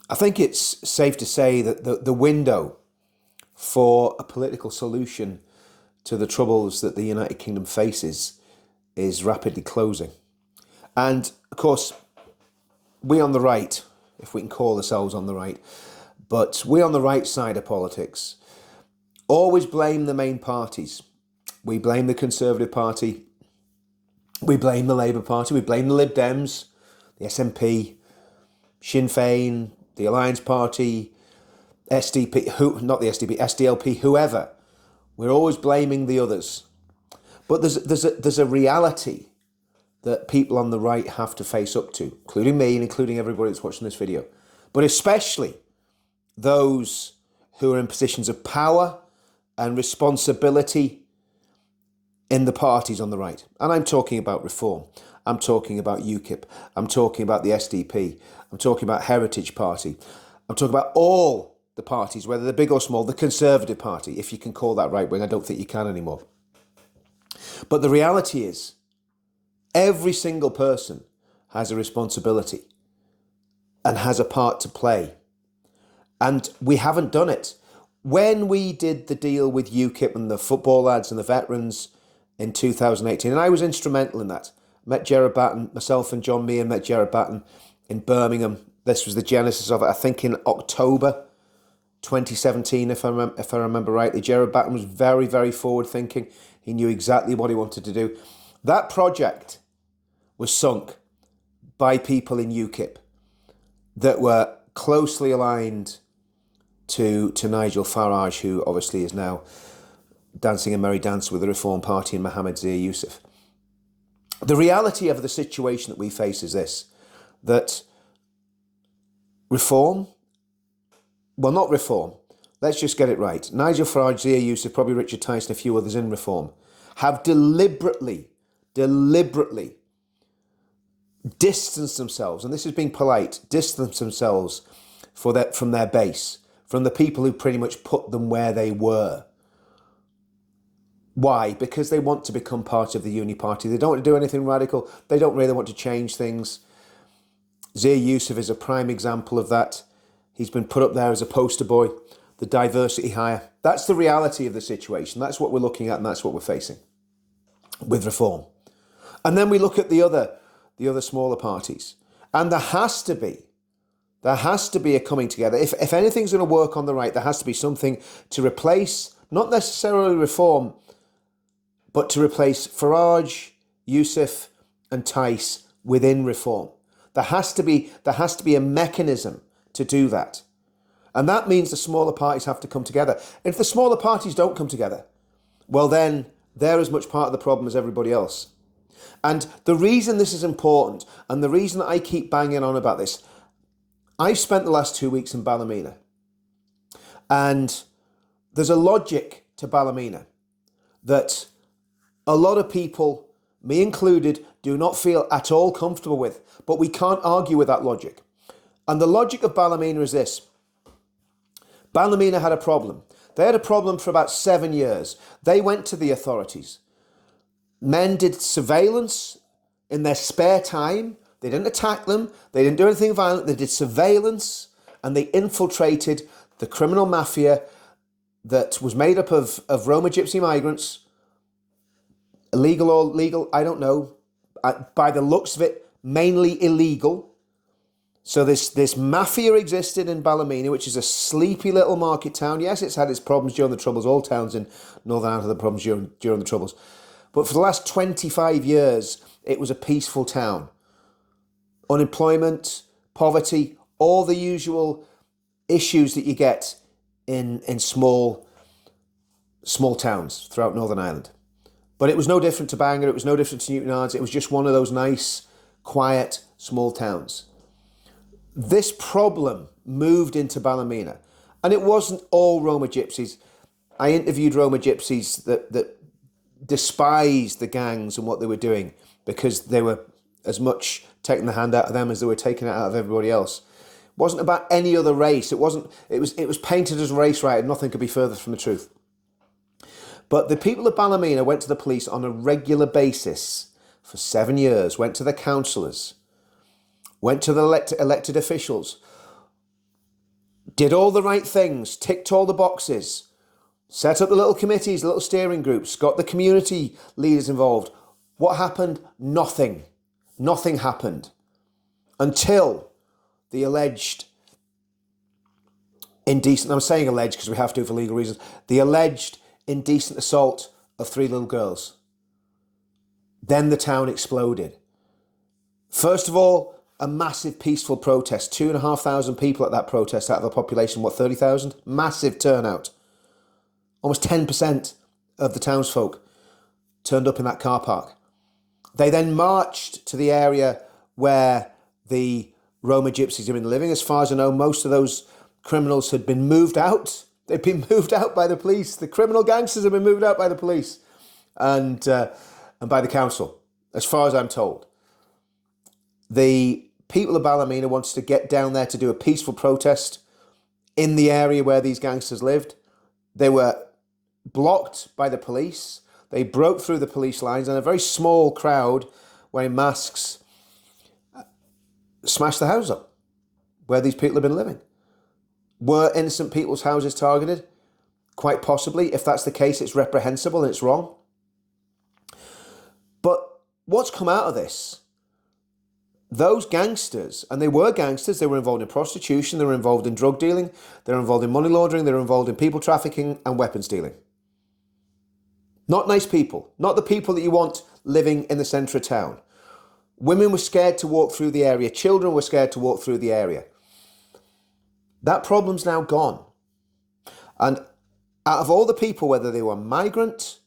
I think it's safe to say that the window for a political solution to the troubles that the United Kingdom faces is rapidly closing. And of course, we on the right, if we can call ourselves on the right, but we on the right side of politics always blame the main parties. We blame the Conservative Party, we blame the Labour Party, we blame the Lib Dems, the SNP, Sinn Féin, the Alliance Party, SDP, not the SDP, SDLP, whoever. We're always blaming the others. But there's a reality that people on the right have to face up to, including me and including everybody that's watching this video. But especially those who are in positions of power and responsibility in the parties on the right. And I'm talking about Reform. I'm talking about UKIP. I'm talking about the SDP. I'm talking about Heritage Party. I'm talking about all the parties, whether they're big or small, the Conservative Party, if you can call that right wing. I don't think you can anymore. But the reality is, every single person has a responsibility and has a part to play. And we haven't done it. When we did the deal with UKIP and the football lads and the veterans in 2018, and I was instrumental in that. Met Gerard Batten, myself and John Meehan met Gerard Batten in Birmingham. This was the genesis of it, I think in October 2017, if I remember rightly. Gerard Batten was very, very forward thinking. He knew exactly what he wanted to do. That project was sunk by people in UKIP that were closely aligned to Nigel Farage, who obviously is now dancing a merry dance with the Reform Party and Mohammed Zia Youssef. The reality of the situation that we face is this, that Reform, well, not Reform, let's just get it right. Nigel Farage, Zia Youssef, probably Richard Tyson, a few others in Reform, have deliberately distanced themselves, and this is being polite, distanced themselves from their base, from the people who pretty much put them where they were. Why? Because they want to become part of the Uni Party. They don't want to do anything radical. They don't really want to change things. Zia Youssef is a prime example of that. He's been put up there as a poster boy, the diversity hire. That's the reality of the situation. That's what we're looking at, and that's what we're facing with Reform. And then we look at the other smaller parties. And there has to be a coming together. If anything's going to work on the right, there has to be something to replace, not necessarily Reform, but to replace Farage, Youssef and Tice within Reform. There has to be a mechanism to do that. And that means the smaller parties have to come together. If the smaller parties don't come together, well then they're as much part of the problem as everybody else. And the reason this is important, and the reason that I keep banging on about this, I've spent the last 2 weeks in Ballymena. And there's a logic to Ballymena that a lot of people, me included, do not feel at all comfortable with. But we can't argue with that logic. And the logic of Ballymena is this. Ballymena had a problem. They had a problem for about 7 years. They went to the authorities. Men did surveillance in their spare time. They didn't attack them. They didn't do anything violent. They did surveillance and they infiltrated the criminal mafia that was made up of Roma Gypsy migrants, illegal or legal, I don't know. By the looks of it, mainly illegal. So this mafia existed in Ballymena, which is a sleepy little market town. Yes, it's had its problems during the Troubles. All towns in Northern Ireland had the problems during the Troubles. But for the last 25 years, it was a peaceful town. Unemployment, poverty, all the usual issues that you get in small towns throughout Northern Ireland. But it was no different to Bangor, it was no different to Newtownards, it was just one of those nice, quiet, small towns. This problem moved into Ballymena, and it wasn't all Roma Gypsies. I interviewed Roma Gypsies that despised the gangs and what they were doing because they were as much taking the hand out of them as they were taking it out of everybody else. It wasn't about any other race. It was painted as race riot, and nothing could be further from the truth. But the people of Ballymena went to the police on a regular basis for 7 years, went to the councillors, went to the elected officials, did all the right things, ticked all the boxes, set up the little committees, the little steering groups, got the community leaders involved. What happened? Nothing. Nothing happened until the alleged indecent, I'm saying alleged because we have to for legal reasons, the alleged indecent assault of 3 little girls. Then the town exploded. First of all, a massive peaceful protest. 2,500 people at that protest out of a population, 30,000? Massive turnout. Almost 10% of the townsfolk turned up in that car park. They then marched to the area where the Roma gypsies had been living. As far as I know, most of those criminals had been moved out. They'd been moved out by the police. The criminal gangsters had been moved out by the police and by the council, as far as I'm told. The people of Ballymena wanted to get down there to do a peaceful protest in the area where these gangsters lived. They were blocked by the police. They broke through the police lines, and a very small crowd wearing masks smashed the house up where these people have been living. Were innocent people's houses targeted? Quite possibly. If that's the case, it's reprehensible and it's wrong. But what's come out of this? Those gangsters, and they were gangsters, they were involved in prostitution, they were involved in drug dealing, they were involved in money laundering, they were involved in people trafficking and weapons dealing. Not nice people, not the people that you want living in the centre of town. Women were scared to walk through the area, children were scared to walk through the area. That problem's now gone. And out of all the people, whether they were migrant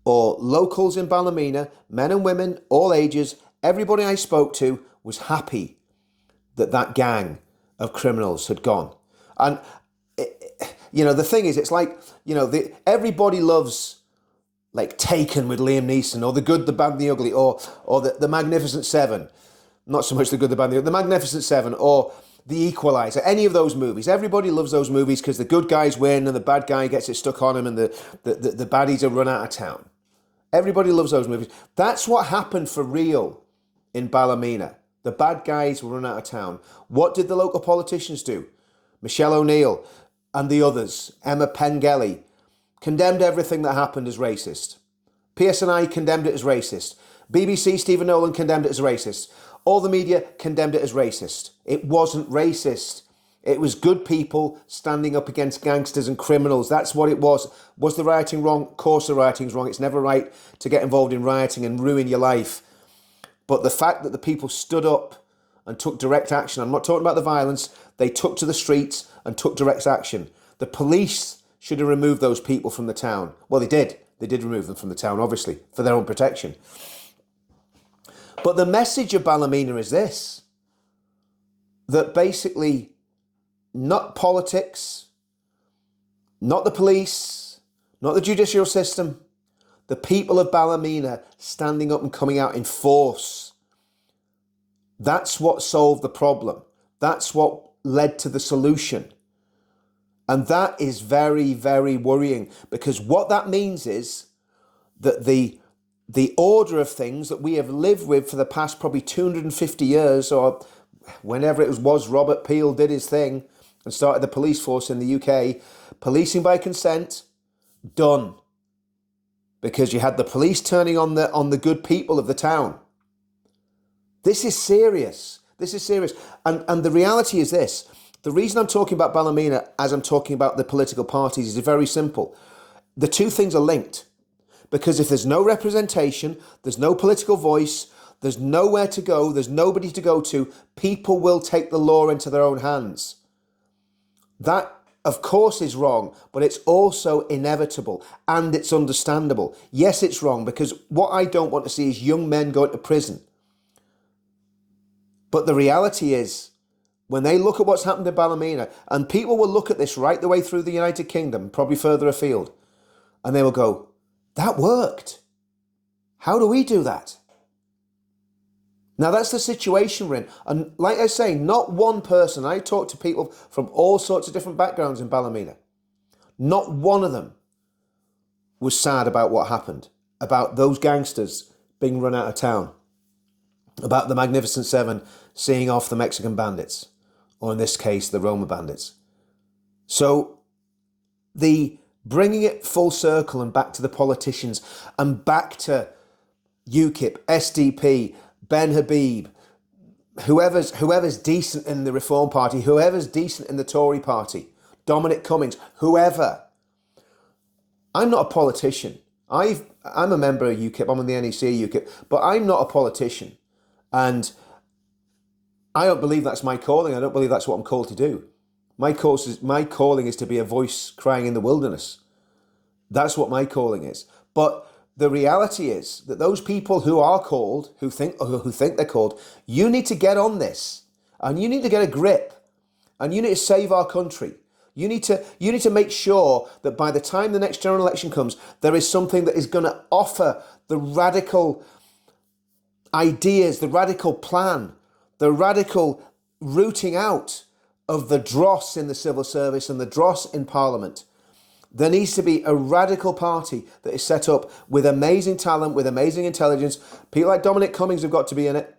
or locals in Ballymena, men and women, all ages, everybody I spoke to was happy that that gang of criminals had gone. And, the thing is, it's like, everybody loves, like, Taken with Liam Neeson, or The Good, the Bad, and the Ugly, or the Magnificent Seven. Not so much The Good, the Bad, and the Ugly, The Magnificent Seven, or The Equalizer, any of those movies. Everybody loves those movies because the good guys win and the bad guy gets it stuck on him and the baddies are run out of town. Everybody loves those movies. That's what happened for real in Ballymena. The bad guys were run out of town. What did the local politicians do? Michelle O'Neill and the others, Emma Pengelly, condemned everything that happened as racist. PSNI condemned it as racist. BBC, Stephen Nolan condemned it as racist. All the media condemned it as racist. It wasn't racist. It was good people standing up against gangsters and criminals. That's what it was. Was the rioting wrong? Of course the rioting's wrong. It's never right to get involved in rioting and ruin your life. But the fact that the people stood up and took direct action, I'm not talking about the violence, they took to the streets and took direct action. The police should have removed those people from the town. Well, they did. They did remove them from the town, obviously, for their own protection. But the message of Ballymena is this, that basically not politics, not the police, not the judicial system, the people of Ballymena standing up and coming out in force. That's what solved the problem. That's what led to the solution. And that is very, very worrying, because what that means is that the order of things that we have lived with for the past probably 250 years, or whenever it was Robert Peel did his thing and started the police force in the UK, policing by consent, done. Because you had the police turning on the good people of the town. This is serious. This is serious. And the reality is this. The reason I'm talking about Ballymena as I'm talking about the political parties is very simple. The two things are linked. Because if there's no representation, there's no political voice, there's nowhere to go, there's nobody to go to, people will take the law into their own hands. That, of course, is wrong, but it's also inevitable and it's understandable. Yes, it's wrong, because what I don't want to see is young men going to prison. But the reality is, when they look at what's happened in Ballymena, and people will look at this right the way through the United Kingdom, probably further afield, and they will go, that worked. How do we do that? Now, that's the situation we're in. And like I say, not one person. I talk to people from all sorts of different backgrounds in Ballymena. Not one of them was sad about what happened, about those gangsters being run out of town, about the Magnificent Seven seeing off the Mexican bandits, or in this case, the Roma bandits. So the bringing it full circle and back to the politicians and back to UKIP, SDP, Ben Habib, whoever's decent in the Reform Party, whoever's decent in the Tory Party, Dominic Cummings, whoever. I'm not a politician. I'm a member of UKIP. I'm on the NEC of UKIP, but I'm not a politician, and I don't believe that's my calling. I don't believe that's what I'm called to do. My calling is to be a voice crying in the wilderness. That's what my calling is. But the reality is that those people who are called, who think they're called, you need to get on this, and you need to get a grip, and you need to save our country. You need to make sure that by the time the next general election comes, there is something that is going to offer the radical ideas, the radical plan, the radical rooting out of the dross in the civil service and the dross in Parliament. There needs to be a radical party that is set up with amazing talent, with amazing intelligence. People like Dominic Cummings have got to be in it.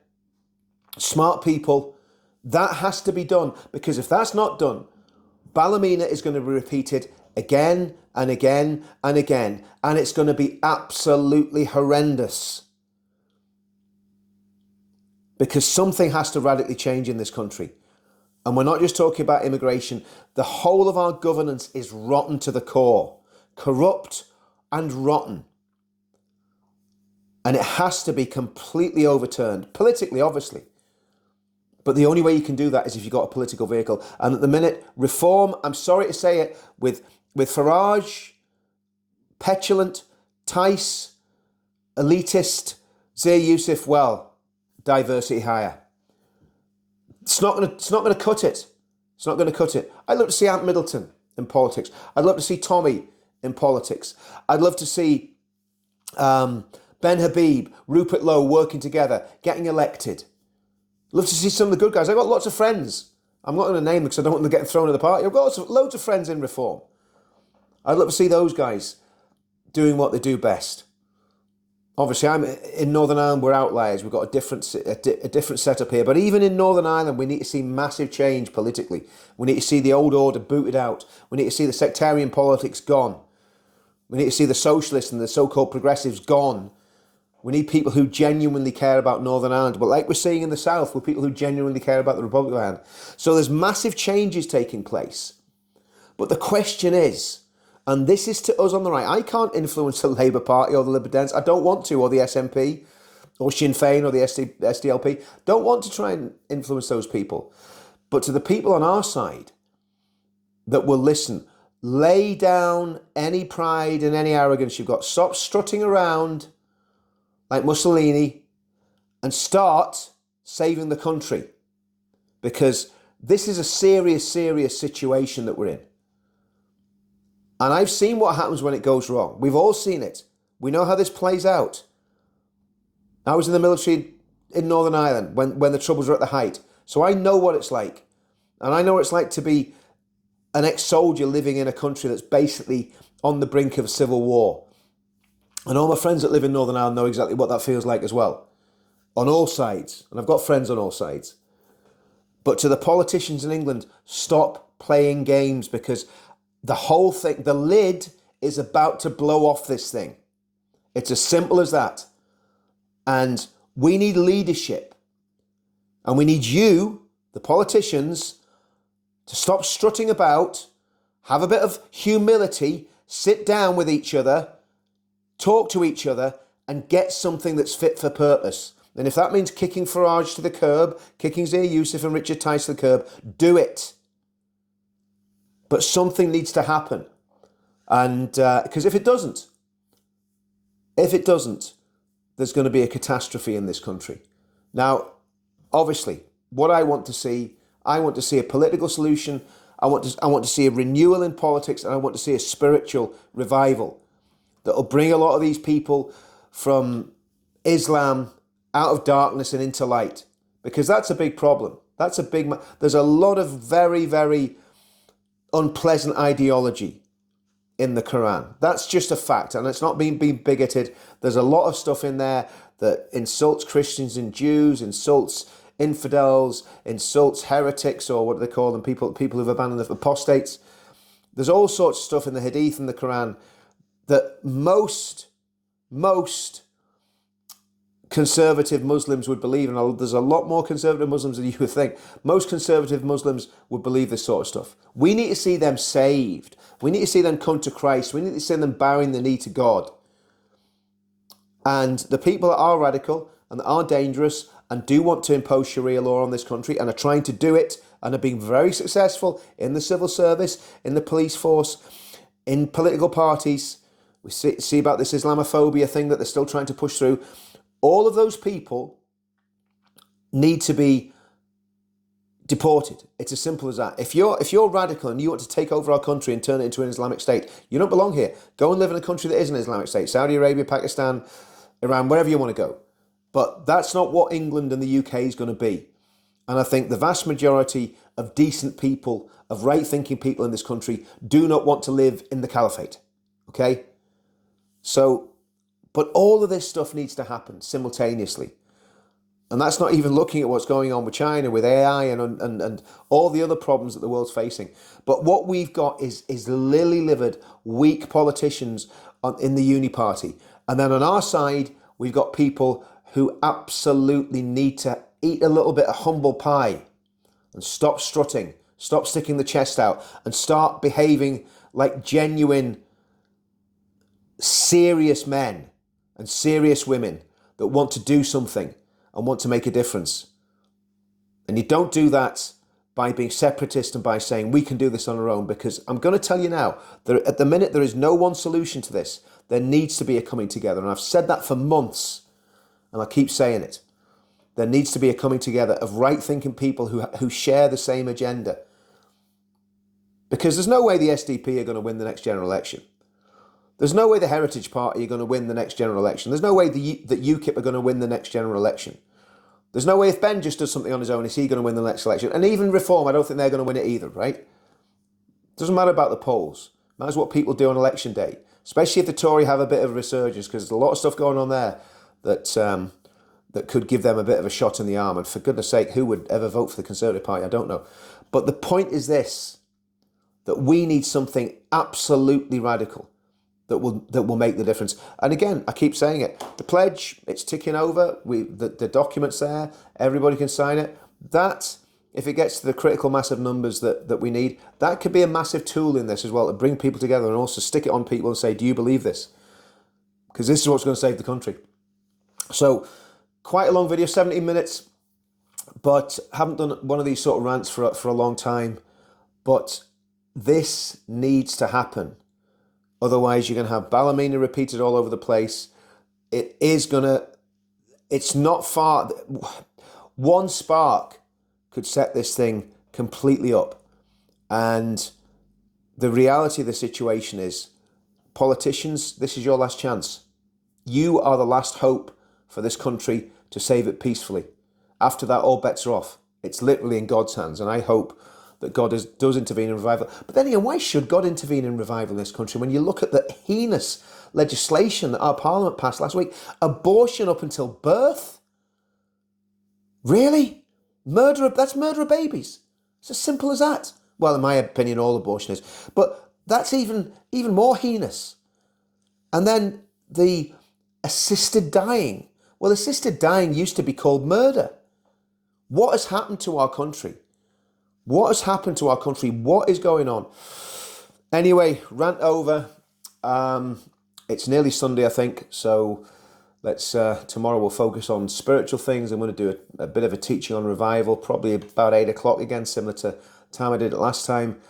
Smart people. That has to be done, because if that's not done, Ballymena is going to be repeated again and again and again, and it's going to be absolutely horrendous. Because something has to radically change in this country. And we're not just talking about immigration. The whole of our governance is rotten to the core. Corrupt and rotten. And it has to be completely overturned. Politically, obviously. But the only way you can do that is if you've got a political vehicle. And at the minute, Reform, I'm sorry to say it, with Farage, petulant, Tice, elitist, Zia Youssef, well, diversity hire. It's not going to cut it. It's not going to cut it. I'd love to see Ant Middleton in politics. I'd love to see Tommy in politics. I'd love to see Ben Habib, Rupert Lowe working together, getting elected. Love to see some of the good guys. I've got lots of friends. I'm not going to name them because I don't want them getting thrown in the party. I've got loads of friends in Reform. I'd love to see those guys doing what they do best. Obviously, I'm in Northern Ireland. We're outliers. We've got a different setup here. But even in Northern Ireland, we need to see massive change politically. We need to see the old order booted out. We need to see the sectarian politics gone. We need to see the socialists and the so-called progressives gone. We need people who genuinely care about Northern Ireland. But like we're seeing in the South, with people who genuinely care about the Republic of Ireland. So there's massive changes taking place. But the question is, and this is to us on the right, I can't influence the Labour Party or the Liberal Dems. I don't want to, or the SNP, or Sinn Féin, or the SDLP. Don't want to try and influence those people. But to the people on our side that will listen, lay down any pride and any arrogance you've got. Stop strutting around like Mussolini and start saving the country. Because this is a serious, serious situation that we're in. And I've seen what happens when it goes wrong. We've all seen it. We know how this plays out. I was in the military in Northern Ireland when the troubles were at the height. So I know what it's like. And I know what it's like to be an ex-soldier living in a country that's basically on the brink of a civil war. And all my friends that live in Northern Ireland know exactly what that feels like as well. On all sides. And I've got friends on all sides. But to the politicians in England, stop playing games, because the whole thing, the lid is about to blow off this thing. It's as simple as that. And we need leadership. And we need you, the politicians, to stop strutting about, have a bit of humility, sit down with each other, talk to each other, and get something that's fit for purpose. And if that means kicking Farage to the curb, kicking Zia Youssef and Richard Tice to the curb, do it. But something needs to happen. And because if it doesn't, there's going to be a catastrophe in this country. Now, obviously, what I want to see a political solution. I want to see a renewal in politics, and I want to see a spiritual revival that will bring a lot of these people from Islam out of darkness and into light, because that's a big problem. There's a lot of very, very unpleasant ideology in the Quran. That's just a fact, and it's not being bigoted. There's a lot of stuff in there that insults Christians and Jews, insults infidels, insults heretics, or what do they call them, people who've abandoned the apostates. There's all sorts of stuff in the Hadith and the Quran that most conservative Muslims would believe, and there's a lot more conservative Muslims than you would think. Most conservative Muslims would believe this sort of stuff. We need to see them saved. We need to see them come to Christ. We need to see them bowing the knee to God. And the people that are radical and that are dangerous and do want to impose Sharia law on this country and are trying to do it and are being very successful in the civil service, in the police force, in political parties. We see about this Islamophobia thing that they're still trying to push through. All of those people need to be deported. It's as simple as that. If you're radical and you want to take over our country and turn it into an Islamic state, you don't belong here. Go and live in a country that is an Islamic state. Saudi Arabia, Pakistan, Iran, wherever you want to go. But that's not what England and the UK is going to be. And I think the vast majority of decent people, of right-thinking people in this country, do not want to live in the caliphate. Okay? So, but all of this stuff needs to happen simultaneously. And that's not even looking at what's going on with China, with AI and all the other problems that the world's facing. But what we've got is lily-livered, weak politicians in the Uni Party. And then on our side, we've got people who absolutely need to eat a little bit of humble pie and stop strutting, stop sticking the chest out, and start behaving like genuine, serious men and serious women that want to do something and want to make a difference. And you don't do that by being separatist and by saying we can do this on our own, because I'm going to tell you now, at the minute there is no one solution to this. There needs to be a coming together. And I've said that for months, and I keep saying it. There needs to be a coming together of right-thinking people who share the same agenda. Because there's no way the SDP are going to win the next general election. There's no way the Heritage Party are going to win the next general election. There's no way that UKIP are going to win the next general election. There's no way if Ben just does something on his own, is he going to win the next election? And even Reform, I don't think they're going to win it either, right? Doesn't matter about the polls. It matters what people do on election day. Especially if the Tory have a bit of a resurgence, because there's a lot of stuff going on there that could give them a bit of a shot in the arm. And for goodness sake, who would ever vote for the Conservative Party? I don't know. But the point is this, that we need something absolutely radical that will make the difference. And again, I keep saying it, the pledge, it's ticking over. The document's there. Everybody can sign it. That, if it gets to the critical mass of numbers that we need, that could be a massive tool in this as well, to bring people together and also stick it on people and say, do you believe this? Because this is what's going to save the country. So, quite a long video, 17 minutes, but haven't done one of these sort of rants for a long time. But this needs to happen. Otherwise, you're going to have Ballymena repeated all over the place. It's not far. One spark could set this thing completely up. And the reality of the situation is, politicians, this is your last chance. You are the last hope for this country to save it peacefully. After that, all bets are off. It's literally in God's hands. And I hope that God does intervene in revival. But then again, why should God intervene in revival in this country? When you look at the heinous legislation that our Parliament passed last week, abortion up until birth. Really? That's murder of babies. It's as simple as that. Well, in my opinion, all abortion is. But that's even more heinous. And then the assisted dying. Well, assisted dying used to be called murder. What has happened to our country? What has happened to our country? What is going on? Anyway, rant over. It's nearly Sunday, I think. So tomorrow we'll focus on spiritual things. I'm going to do a bit of a teaching on revival, probably about 8 o'clock again, similar to the time I did it last time.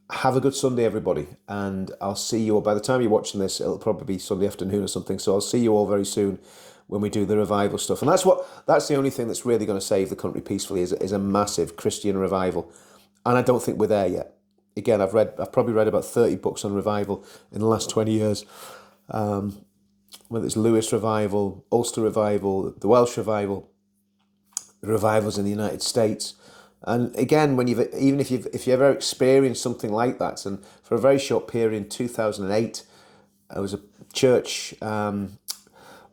Have a good Sunday, everybody. And I'll see you all. By the time you're watching this, it'll probably be Sunday afternoon or something. So I'll see you all very soon when we do the revival stuff. And that's the only thing that's really going to save the country peacefully is a massive Christian revival. And I don't think we're there yet. Again, I've probably read about 30 books on revival in the last 20 years. Whether it's Lewis revival, Ulster revival, the Welsh revival, the revivals in the United States. And again, if you've ever experienced something like that, and for a very short period in 2008, there was a church run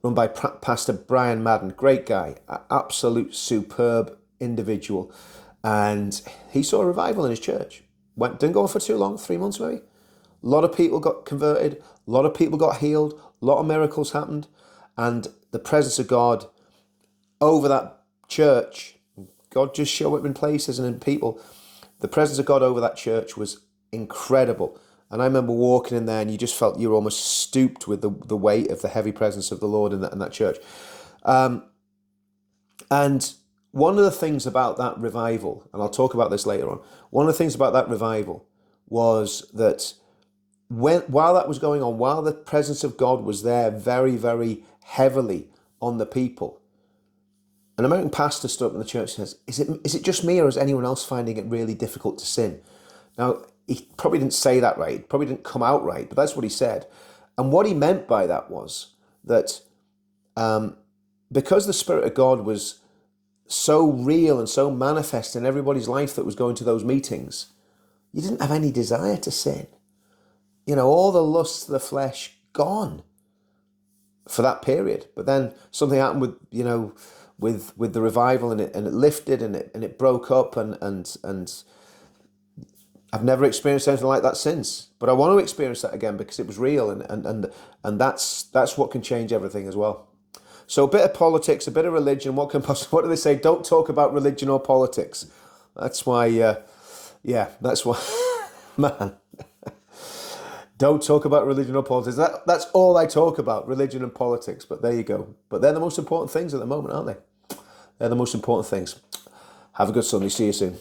by Pastor Brian Madden, great guy, absolute superb individual, and he saw a revival in his church. didn't go on for too long, 3 months maybe. A lot of people got converted, a lot of people got healed, a lot of miracles happened, and the presence of God over that church, God just showed up in places and in people. The presence of God over that church was incredible. And I remember walking in there and you just felt you were almost stooped with the weight of the heavy presence of the Lord in that church. And one of the things about that revival, and I'll talk about this later on, one of the things about that revival was that while that was going on, while the presence of God was there very, very heavily on the people, an American pastor stood up in the church and says, is it just me or is anyone else finding it really difficult to sin? Now, he probably didn't say that right, probably didn't come out right, but that's what he said. And what he meant by that was that because the Spirit of God was so real and so manifest in everybody's life that was going to those meetings, you didn't have any desire to sin. You know, all the lusts of the flesh gone for that period. But then something happened with, you know, with the revival, and it lifted and it broke up, and I've never experienced anything like that since. But I want to experience that again because it was real, and that's what can change everything as well. So a bit of politics, a bit of religion. What do they say? Don't talk about religion or politics. That's why. That's why. Man. Don't talk about religion or politics. That's all I talk about, religion and politics. But there you go. But they're the most important things at the moment, aren't they? They're the most important things. Have a good Sunday. See you soon.